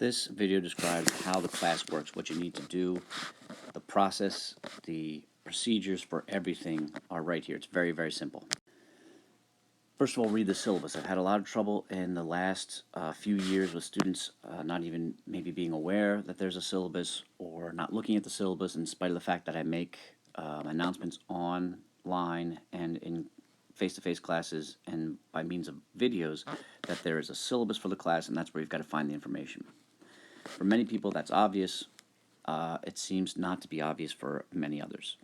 This video describes how the class works, what you need to do, the process, the procedures for everything are right here. It's very, very simple. First of all, read the syllabus. I've had a lot of trouble in the last few years with students not even maybe being aware that there's a syllabus or not looking at the syllabus, in spite of the fact that I make announcements online and in face-to-face classes and by means of videos that there is a syllabus for the class, and that's where you've got to find the information. For many people that's obvious. It seems not to be obvious for many others.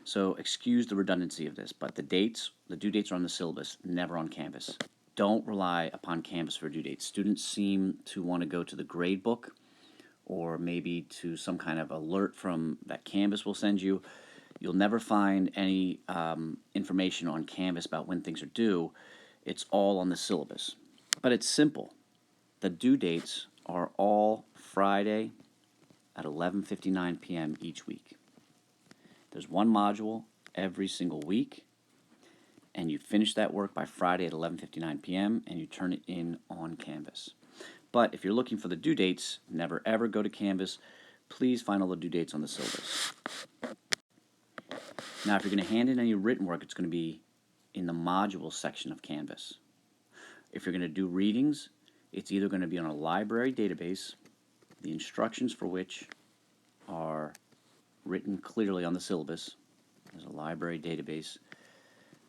So excuse the redundancy of this, but the due dates are on the syllabus, never on Canvas. Don't rely upon Canvas for due dates. Students seem to want to go to the grade book or maybe to some kind of alert from that Canvas will send you. You'll never find any information on Canvas about when things are due. It's all on the syllabus. But it's simple. The due dates are all Friday at 11:59 p.m. each week. There's one module every single week, and you finish that work by Friday at 11:59 p.m. and you turn it in on Canvas. But if you're looking for the due dates, never ever go to Canvas. Please find all the due dates on the syllabus. Now, if you're going to hand in any written work, it's going to be in the module section of Canvas. If you're going to do readings, it's either going to be on a library database, the instructions for which are written clearly on the syllabus. There's a library database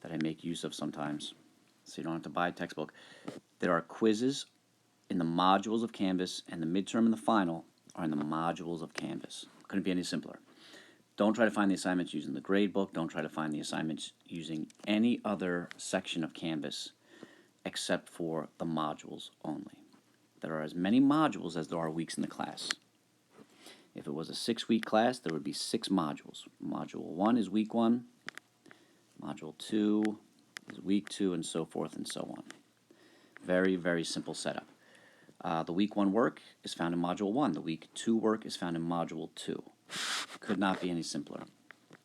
that I make use of sometimes, so you don't have to buy a textbook. There are quizzes in the modules of Canvas, and the midterm and the final are in the modules of Canvas. Couldn't be any simpler. Don't try to find the assignments using the grade book. Don't try to find the assignments using any other section of Canvas except for the modules only. There are as many modules as there are weeks in the class. If it was a 6-week class, there would be 6 modules. Module 1 is week 1, module 2 is week 2, and so forth and so on. Very, very simple setup. The week 1 work is found in module 1. The week 2 work is found in module 2. Could not be any simpler.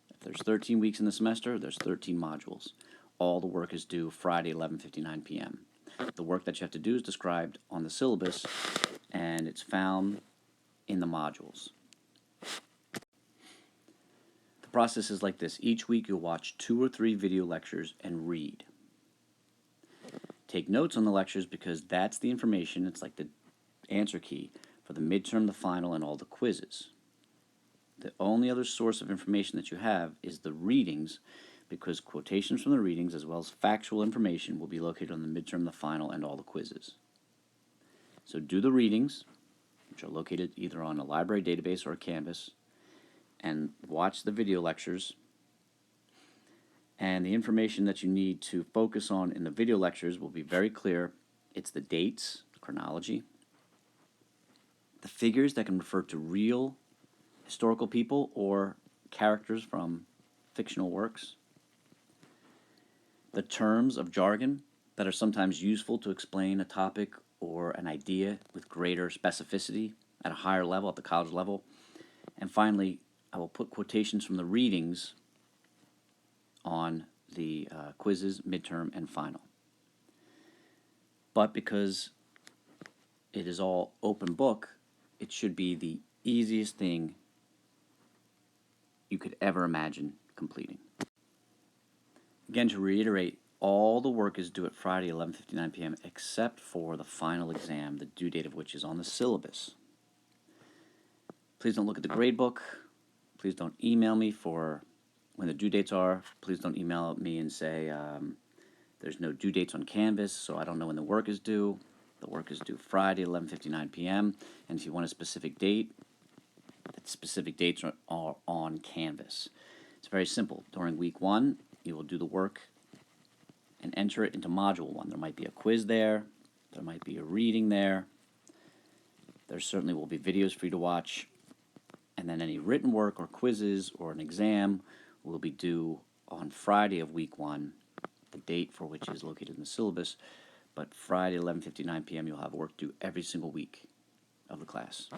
If there's 13 weeks in the semester, there's 13 modules. All the work is due Friday, 11:59 p.m. The work that you have to do is described on the syllabus, and it's found in the modules. The process is like this. Each week you'll watch 2 or 3 video lectures and read. Take notes on the lectures because that's the information, it's like the answer key for the midterm, the final, and all the quizzes. The only other source of information that you have is the readings, because quotations from the readings as well as factual information will be located on the midterm, the final, and all the quizzes. So do the readings, which are located either on a library database or a Canvas, and watch the video lectures. And the information that you need to focus on in the video lectures will be very clear. It's the dates, the chronology, the figures that can refer to real historical people or characters from fictional works, the terms of jargon that are sometimes useful to explain a topic or an idea with greater specificity at a higher level, at the college level. And finally, I will put quotations from the readings on the quizzes, midterm, and final. But because it is all open book, it should be the easiest thing you could ever imagine completing. Again, to reiterate, all the work is due at Friday, 11:59 p.m. except for the final exam, the due date of which is on the syllabus. Please don't look at the grade book. Please don't email me for when the due dates are. Please don't email me and say there's no due dates on Canvas, so I don't know when the work is due. The work is due Friday, 11:59 p.m. And if you want a specific date, the specific dates are on Canvas. It's very simple. During week 1, you will do the work and enter it into module 1. There might be a quiz there. There might be a reading there. There certainly will be videos for you to watch. And then any written work or quizzes or an exam will be due on Friday of week 1, the date for which is located in the syllabus. But Friday, 11:59 p.m., you'll have work due every single week of the class.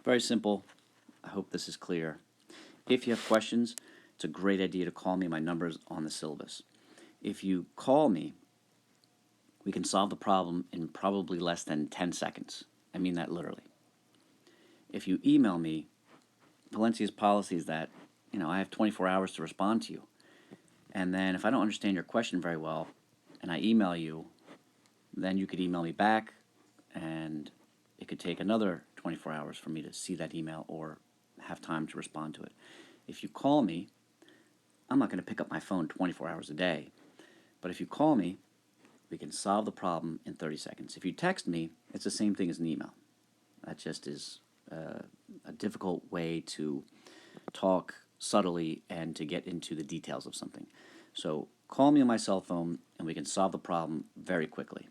Very simple. I hope this is clear. If you have questions, it's a great idea to call me. My number is on the syllabus. If you call me we can solve the problem in probably less than 10 seconds. I mean that literally. If you email me, Valencia's policy is that, I have 24 hours to respond to you. And then if I don't understand your question very well and I email you, then you could email me back, and it could take another 24 hours for me to see that email or have time to respond to it. If you call me, I'm not going to pick up my phone 24 hours a day. But if you call me, we can solve the problem in 30 seconds. If you text me, it's the same thing as an email. That just is a difficult way to talk subtly and to get into the details of something. So call me on my cell phone and we can solve the problem very quickly.